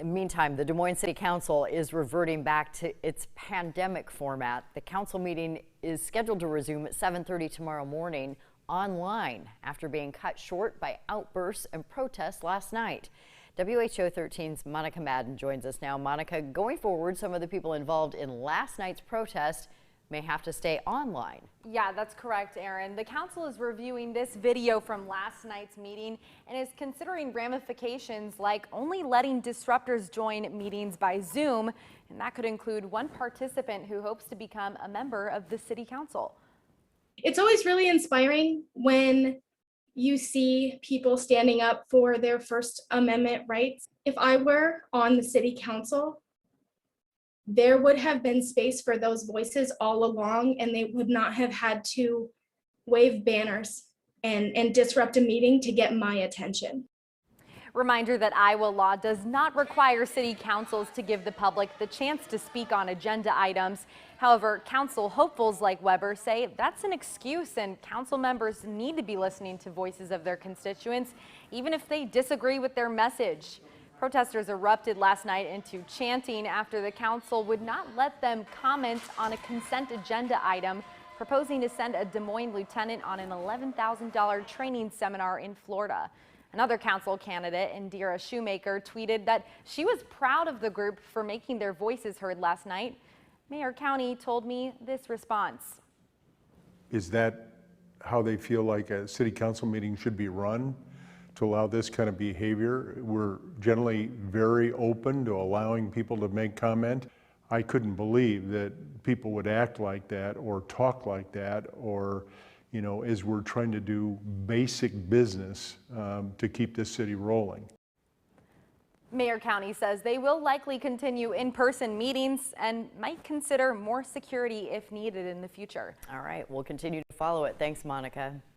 Meantime, the Des Moines City Council is reverting back to its pandemic format. The council meeting is scheduled to resume at 7:30 tomorrow morning online after being cut short by outbursts and protests last night. WHO 13's Monica Madden joins us now. Monica, going forward, some of the people involved in last night's protest may have to stay online. Yeah, that's correct, Aaron. The council is reviewing this video from last night's meeting and is considering ramifications like only letting disruptors join meetings by Zoom, and that could include one participant who hopes to become a member of the city council. It's always really inspiring when you see people standing up for their First Amendment rights. If I were on the city council, there would have been space for those voices all along, and they would not have had to wave banners and disrupt a meeting to get my attention. Reminder that Iowa law does not require city councils to give the public the chance to speak on agenda items. However, council hopefuls like Weber say that's an excuse, and council members need to be listening to voices of their constituents, even if they disagree with their message. Protesters erupted last night into chanting after the council would not let them comment on a consent agenda item, proposing to send a Des Moines lieutenant on an $11,000 training seminar in Florida. Another council candidate, Indira Shoemaker, tweeted that she was proud of the group for making their voices heard last night. Mayor County told me this response. Is that how they feel like a city council meeting should be run? To allow this kind of behavior? We're generally very open to allowing people to make comment. I couldn't believe that people would act like that or talk like that, or, you know, as we're trying to do basic business to keep this city rolling. Mayor County says they will likely continue in-person meetings and might consider more security if needed in the future. All right, we'll continue to follow it. Thanks, Monica.